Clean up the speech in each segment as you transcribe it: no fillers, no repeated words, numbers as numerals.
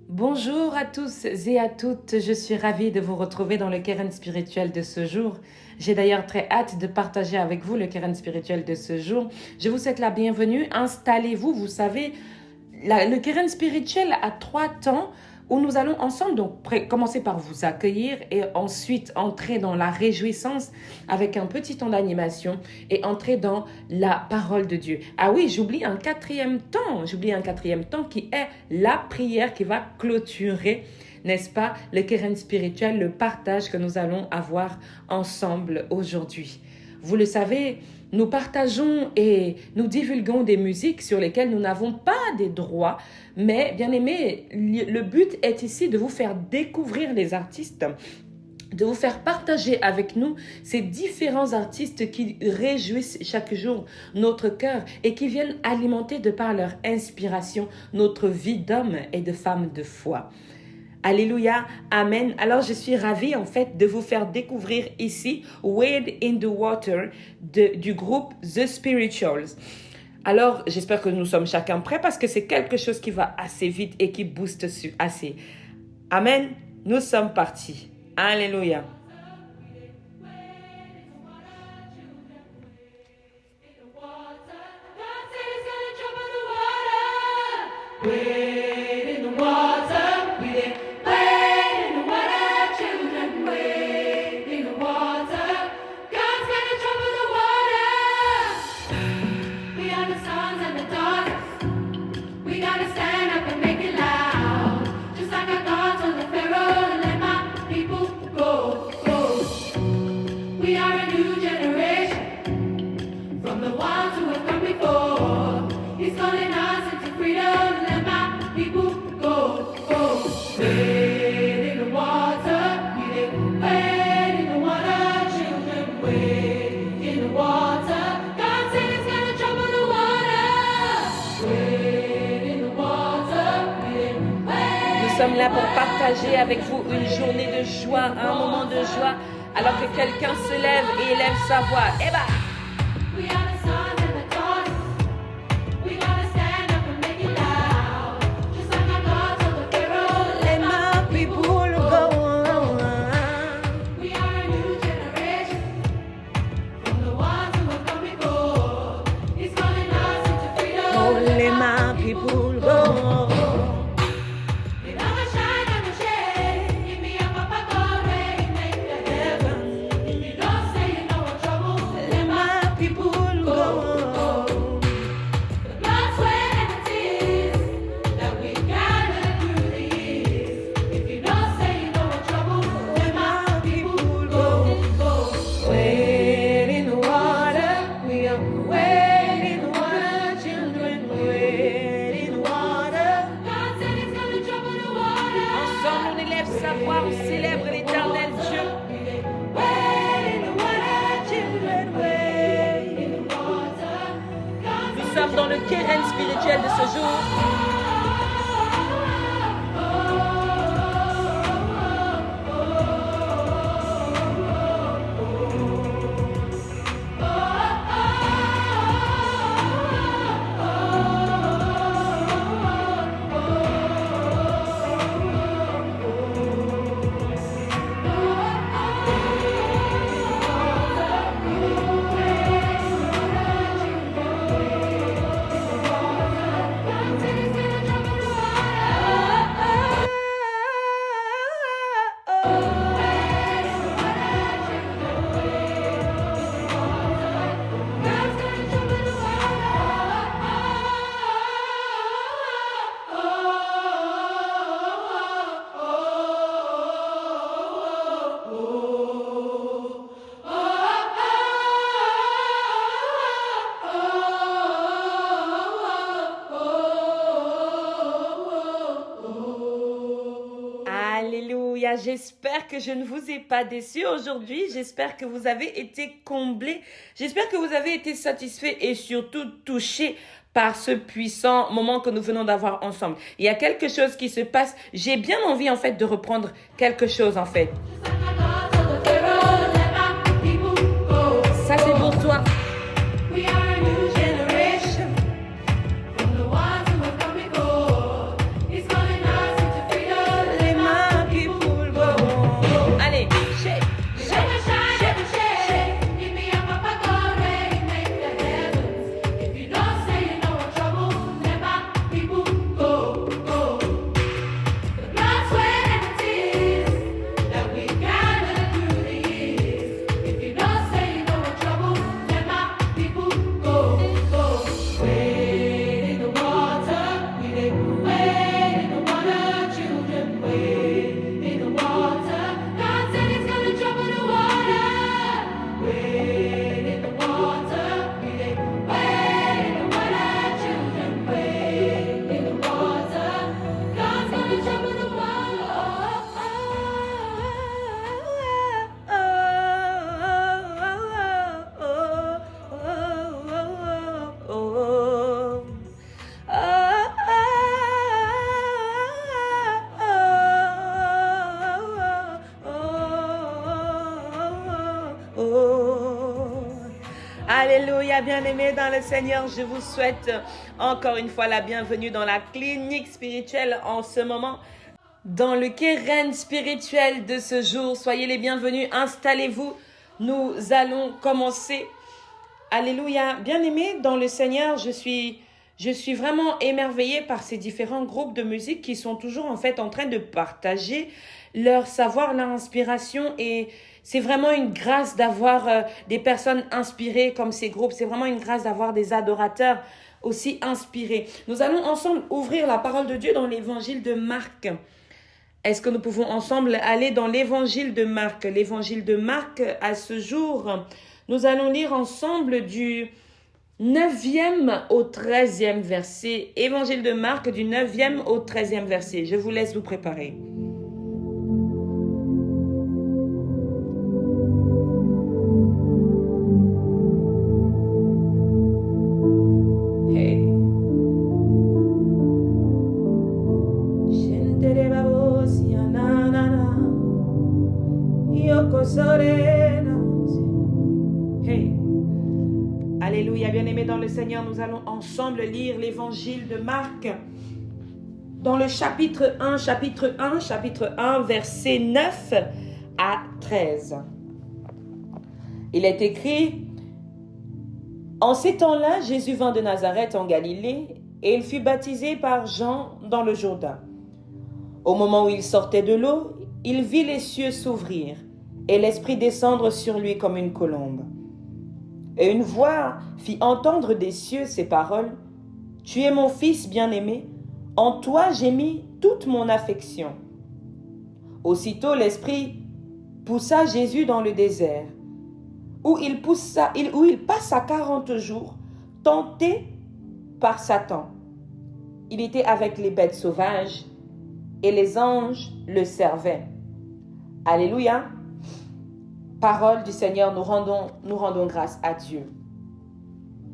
Bonjour à tous et à toutes, je suis ravie de vous retrouver dans le Keren spirituel de ce jour. J'ai d'ailleurs très hâte de partager avec vous le Keren spirituel de ce jour. Je vous souhaite la bienvenue, installez-vous, vous savez, le Keren spirituel a 3 temps où nous allons ensemble donc commencer par vous accueillir et ensuite entrer dans la réjouissance avec un petit temps d'animation et entrer dans la parole de Dieu. Ah oui, j'oublie un quatrième temps qui est la prière qui va clôturer, n'est-ce pas, le Keren spirituel, le partage que nous allons avoir ensemble aujourd'hui. Vous le savez, nous partageons et nous divulguons des musiques sur lesquelles nous n'avons pas des droits, mais bien aimé, le but est ici de vous faire découvrir les artistes, de vous faire partager avec nous ces différents artistes qui réjouissent chaque jour notre cœur et qui viennent alimenter de par leur inspiration notre vie d'homme et de femme de foi. Alléluia, Amen. Alors je suis ravie en fait de vous faire découvrir ici Wade in the Water du groupe The Spirituals. Alors j'espère que nous sommes chacun prêts parce que c'est quelque chose qui va assez vite et qui booste assez. Amen, nous sommes partis. Alléluia. Nous sommes là pour partager avec vous une journée de joie, un moment de joie, alors que quelqu'un se lève et élève sa voix. Eh ben, on célèbre l'éternel Dieu. Nous sommes dans le Keren spirituel de ce jour. Alléluia, j'espère que je ne vous ai pas déçu aujourd'hui, j'espère que vous avez été comblés, j'espère que vous avez été satisfaits et surtout touchés par ce puissant moment que nous venons d'avoir ensemble. Il y a quelque chose qui se passe, j'ai bien envie en fait de reprendre quelque chose en fait. Ça c'est pour toi. Alléluia, bien-aimés dans le Seigneur, je vous souhaite encore une fois la bienvenue dans la clinique spirituelle en ce moment, dans le Keren spirituel de ce jour. Soyez les bienvenus, installez-vous, nous allons commencer. Alléluia, bien-aimés dans le Seigneur, je suis vraiment émerveillée par ces différents groupes de musique qui sont toujours en fait en train de partager leur savoir, leur inspiration, et c'est vraiment une grâce d'avoir des personnes inspirées comme ces groupes. C'est vraiment une grâce d'avoir des adorateurs aussi inspirés. Nous allons ensemble ouvrir la parole de Dieu dans l'évangile de Marc. Est-ce que nous pouvons ensemble aller dans l'évangile de Marc? L'évangile de Marc, à ce jour, nous allons lire ensemble du 9e au 13e verset. Évangile de Marc du 9e au 13e verset. Je vous laisse vous préparer. Alléluia, bien-aimés dans le Seigneur, nous allons ensemble lire l'évangile de Marc dans le chapitre 1, verset 9 à 13. Il est écrit: En ces temps-là, Jésus vint de Nazareth en Galilée et il fut baptisé par Jean dans le Jourdain. Au moment où il sortait de l'eau, il vit les cieux s'ouvrir et l'Esprit descendre sur lui comme une colombe. Et une voix fit entendre des cieux ces paroles: Tu es mon Fils bien-aimé, en toi j'ai mis toute mon affection. Aussitôt l'Esprit poussa Jésus dans le désert, où il passa 40 jours, tenté par Satan. Il était avec les bêtes sauvages, et les anges le servaient. Alléluia. Parole du Seigneur, nous rendons grâce à Dieu.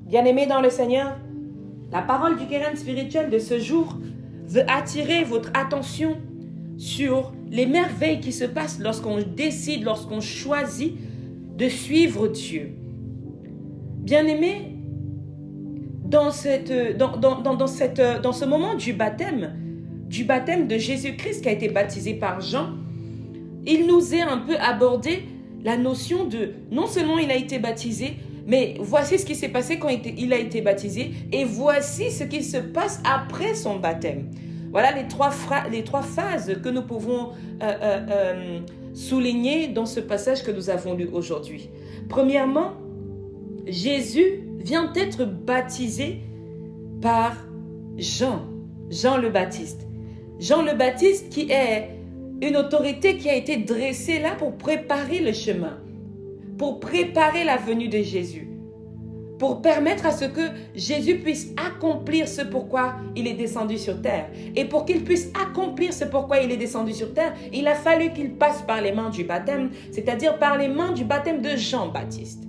Bien-aimés dans le Seigneur, la parole du Keren spirituel de ce jour veut attirer votre attention sur les merveilles qui se passent lorsqu'on décide, lorsqu'on choisit de suivre Dieu. Bien-aimés, dans ce moment du baptême de Jésus-Christ qui a été baptisé par Jean, il nous est un peu abordé la notion de, non seulement il a été baptisé, mais voici ce qui s'est passé quand il a été baptisé, et voici ce qui se passe après son baptême. Voilà les trois phases que nous pouvons souligner dans ce passage que nous avons lu aujourd'hui. Premièrement, Jésus vient d'être baptisé par Jean le Baptiste. Jean le Baptiste qui est une autorité qui a été dressée là pour préparer le chemin, pour préparer la venue de Jésus, pour permettre à ce que Jésus puisse accomplir ce pourquoi il est descendu sur terre. Et pour qu'il puisse accomplir ce pourquoi il est descendu sur terre, il a fallu qu'il passe par les mains du baptême, c'est-à-dire par les mains du baptême de Jean-Baptiste.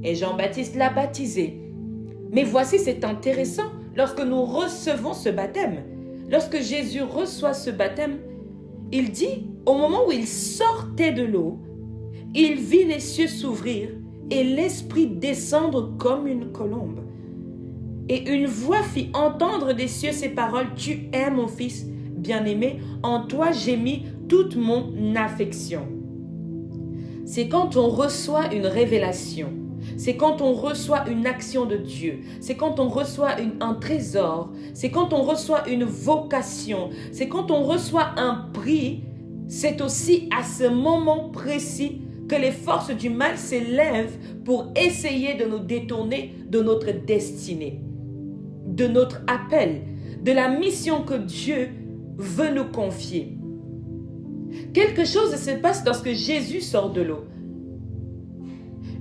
Et Jean-Baptiste l'a baptisé. Mais voici, c'est intéressant, lorsque nous recevons ce baptême, lorsque Jésus reçoit ce baptême, il dit, au moment où il sortait de l'eau, il vit les cieux s'ouvrir et l'Esprit descendre comme une colombe. Et une voix fit entendre des cieux ces paroles: Tu es mon Fils bien-aimé, en toi j'ai mis toute mon affection. C'est quand on reçoit une révélation, c'est quand on reçoit une action de Dieu, c'est quand on reçoit un trésor, c'est quand on reçoit une vocation, c'est quand on reçoit un prix. C'est aussi à ce moment précis que les forces du mal s'élèvent pour essayer de nous détourner de notre destinée, de notre appel, de la mission que Dieu veut nous confier. Quelque chose se passe lorsque Jésus sort de l'eau.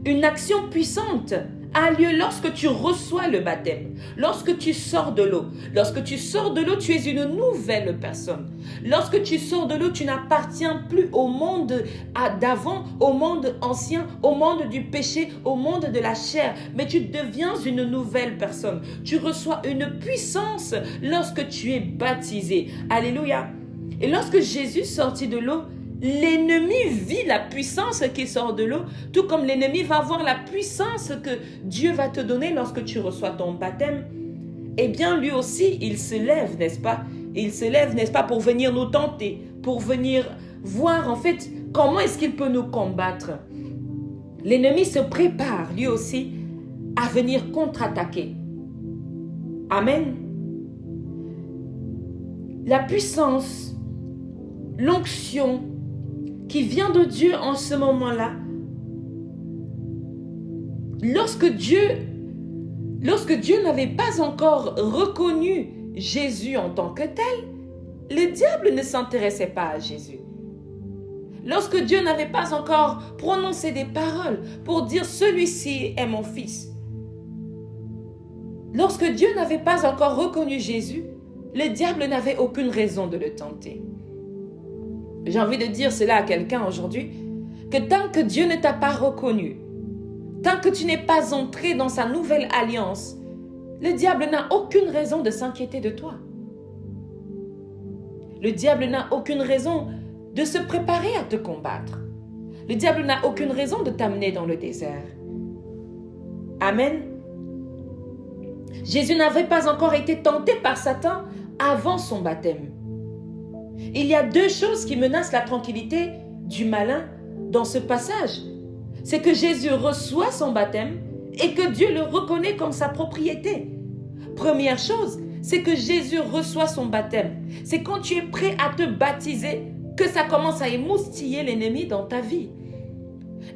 Une action puissante a lieu lorsque tu reçois le baptême, lorsque tu sors de l'eau. Lorsque tu sors de l'eau, tu es une nouvelle personne. Lorsque tu sors de l'eau, tu n'appartiens plus au monde d'avant, au monde ancien, au monde du péché, au monde de la chair, mais tu deviens une nouvelle personne. Tu reçois une puissance lorsque tu es baptisé. Alléluia. Et lorsque Jésus sortit de l'eau, l'ennemi vit la puissance qui sort de l'eau, tout comme l'ennemi va voir la puissance que Dieu va te donner lorsque tu reçois ton baptême. Eh bien, lui aussi, il se lève, n'est-ce pas? Il se lève, n'est-ce pas, pour venir nous tenter, pour venir voir, en fait, comment est-ce qu'il peut nous combattre. L'ennemi se prépare, lui aussi, à venir contre-attaquer. Amen. La puissance, l'onction qui vient de Dieu en ce moment-là, lorsque Dieu n'avait pas encore reconnu Jésus en tant que tel, le diable ne s'intéressait pas à Jésus. Lorsque Dieu n'avait pas encore prononcé des paroles pour dire « celui-ci est mon fils », lorsque Dieu n'avait pas encore reconnu Jésus, le diable n'avait aucune raison de le tenter. J'ai envie de dire cela à quelqu'un aujourd'hui, que tant que Dieu ne t'a pas reconnu, tant que tu n'es pas entré dans sa nouvelle alliance, le diable n'a aucune raison de s'inquiéter de toi. Le diable n'a aucune raison de se préparer à te combattre. Le diable n'a aucune raison de t'amener dans le désert. Amen. Jésus n'avait pas encore été tenté par Satan avant son baptême. Il y a deux choses qui menacent la tranquillité du malin dans ce passage. C'est que Jésus reçoit son baptême et que Dieu le reconnaît comme sa propriété. Première chose, c'est que Jésus reçoit son baptême. C'est quand tu es prêt à te baptiser que ça commence à émoustiller l'ennemi dans ta vie.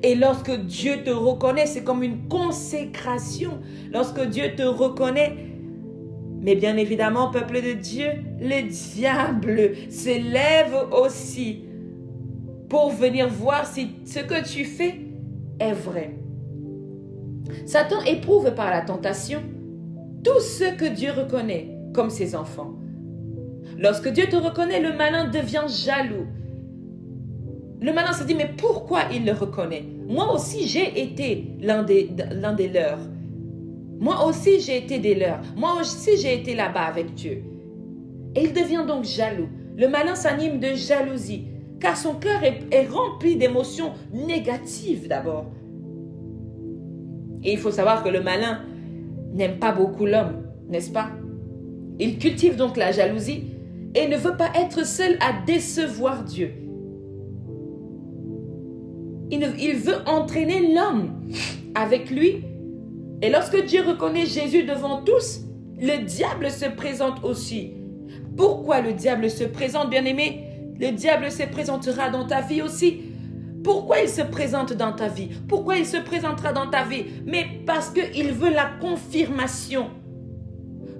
Et lorsque Dieu te reconnaît, c'est comme une consécration. Lorsque Dieu te reconnaît, mais bien évidemment, peuple de Dieu, le diable se lève aussi pour venir voir si ce que tu fais est vrai. Satan éprouve par la tentation tous ceux que Dieu reconnaît comme ses enfants. Lorsque Dieu te reconnaît, le malin devient jaloux. Le malin se dit, mais pourquoi il le reconnaît? Moi aussi, j'ai été l'un des leurs. Moi aussi, j'ai été des leurs. Moi aussi, j'ai été là-bas avec Dieu. Et il devient donc jaloux. Le malin s'anime de jalousie, car son cœur est rempli d'émotions négatives d'abord. Et il faut savoir que le malin n'aime pas beaucoup l'homme, n'est-ce pas? Il cultive donc la jalousie et ne veut pas être seul à décevoir Dieu. Il veut entraîner l'homme avec lui. Et lorsque Dieu reconnaît Jésus devant tous, le diable se présente aussi. Pourquoi le diable se présente, bien-aimé? Le diable se présentera dans ta vie aussi. Pourquoi il se présente dans ta vie? Pourquoi il se présentera dans ta vie? Mais parce qu'il veut la confirmation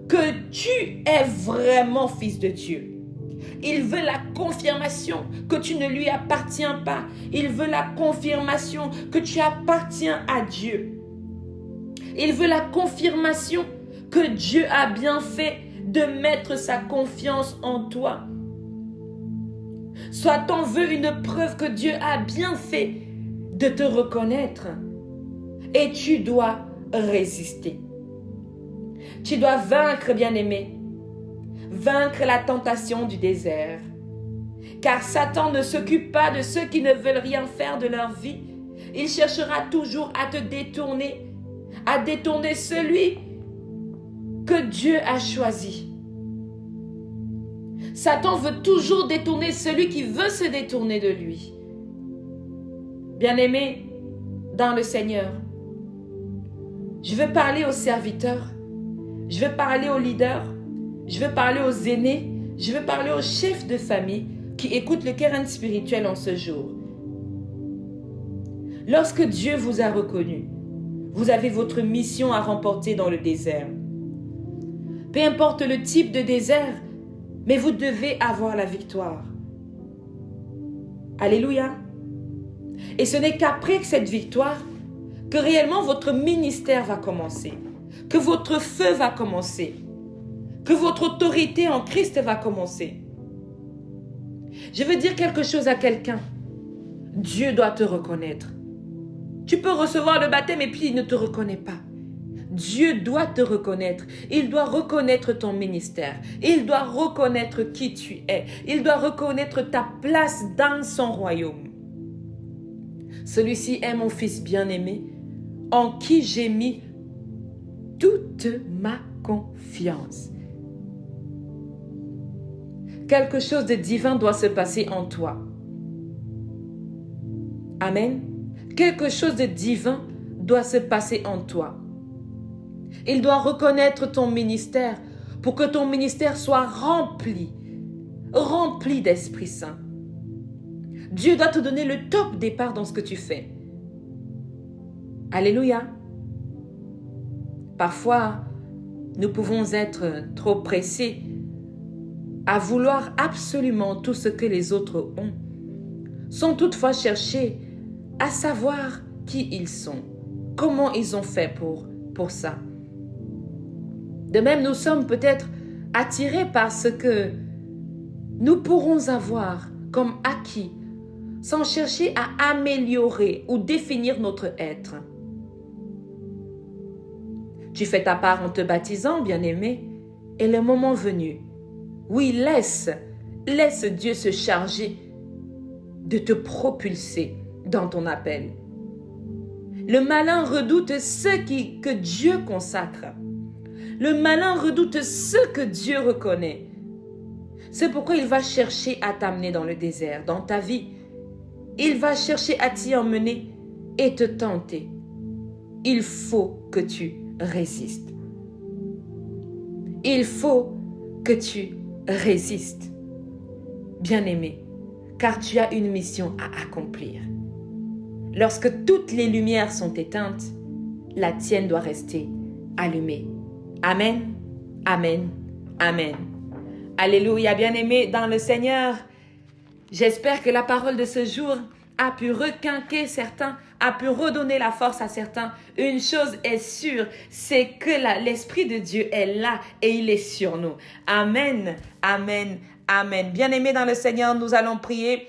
que tu es vraiment fils de Dieu. Il veut la confirmation que tu ne lui appartiens pas. Il veut la confirmation que tu appartiens à Dieu. Il veut la confirmation que Dieu a bien fait de mettre sa confiance en toi. Satan veut une preuve que Dieu a bien fait de te reconnaître. Et tu dois résister. Tu dois vaincre, bien-aimé. Vaincre la tentation du désert. Car Satan ne s'occupe pas de ceux qui ne veulent rien faire de leur vie. Il cherchera toujours à te détourner, à détourner celui que Dieu a choisi. Satan veut toujours détourner celui qui veut se détourner de lui. Bien-aimé dans le Seigneur, je veux parler aux serviteurs, je veux parler aux leaders, je veux parler aux aînés, je veux parler aux chefs de famille qui écoutent le Keren spirituel en ce jour. Lorsque Dieu vous a reconnu, vous avez votre mission à remporter dans le désert. Peu importe le type de désert, mais vous devez avoir la victoire. Alléluia. Et ce n'est qu'après cette victoire que réellement votre ministère va commencer, que votre feu va commencer, que votre autorité en Christ va commencer. Je veux dire quelque chose à quelqu'un. Dieu doit te reconnaître. Tu peux recevoir le baptême et puis il ne te reconnaît pas. Dieu doit te reconnaître. Il doit reconnaître ton ministère. Il doit reconnaître qui tu es. Il doit reconnaître ta place dans son royaume. Celui-ci est mon fils bien-aimé, en qui j'ai mis toute ma confiance. Quelque chose de divin doit se passer en toi. Amen. Quelque chose de divin doit se passer en toi. Il doit reconnaître ton ministère pour que ton ministère soit rempli d'Esprit Saint. Dieu doit te donner le top départ dans ce que tu fais. Alléluia. Parfois, nous pouvons être trop pressés à vouloir absolument tout ce que les autres ont, sans toutefois chercher à savoir qui ils sont, comment ils ont fait pour ça. De même, nous sommes peut-être attirés par ce que nous pourrons avoir comme acquis, sans chercher à améliorer ou définir notre être. Tu fais ta part en te baptisant, bien-aimé, et le moment venu, oui, laisse Dieu se charger de te propulser dans ton appel. Le malin redoute ceux que Dieu consacre. Le malin redoute ceux que Dieu reconnaît. C'est pourquoi il va chercher à t'amener dans le désert, dans ta vie. Il va chercher à t'y emmener et te tenter. Il faut que tu résistes. Il faut que tu résistes, bien-aimé, car tu as une mission à accomplir. Lorsque toutes les lumières sont éteintes, la tienne doit rester allumée. Amen, amen, amen. Alléluia, bien-aimé dans le Seigneur. J'espère que la parole de ce jour a pu requinquer certains, a pu redonner la force à certains. Une chose est sûre, c'est que l'Esprit de Dieu est là et il est sur nous. Amen, amen, amen. Bien-aimés dans le Seigneur, nous allons prier.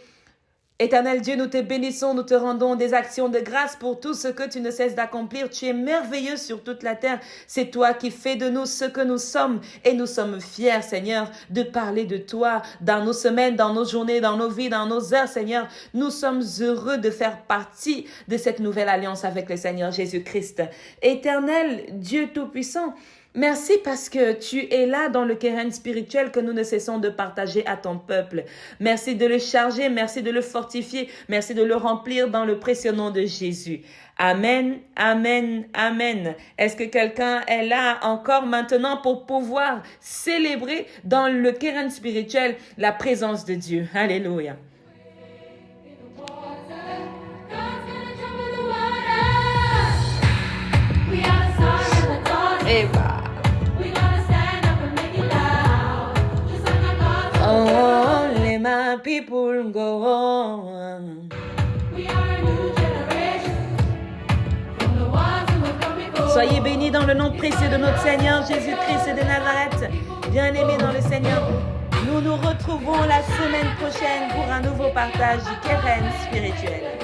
Éternel Dieu, nous te bénissons, nous te rendons des actions de grâce pour tout ce que tu ne cesses d'accomplir. Tu es merveilleux sur toute la terre. C'est toi qui fais de nous ce que nous sommes. Et nous sommes fiers, Seigneur, de parler de toi dans nos semaines, dans nos journées, dans nos vies, dans nos heures, Seigneur. Nous sommes heureux de faire partie de cette nouvelle alliance avec le Seigneur Jésus-Christ. Éternel Dieu Tout-Puissant, merci parce que tu es là dans le keren spirituel que nous ne cessons de partager à ton peuple. Merci de le charger, merci de le fortifier, merci de le remplir dans le précieux nom de Jésus. Amen, amen, amen. Est-ce que quelqu'un est là encore maintenant pour pouvoir célébrer dans le keren spirituel la présence de Dieu? Alléluia. Et voilà. Only my people go on. Soyez bénis dans le nom précieux de notre Seigneur Jésus-Christ de Nazareth. Bien-aimés dans le Seigneur, nous nous retrouvons la semaine prochaine pour un nouveau partage du keren spirituel.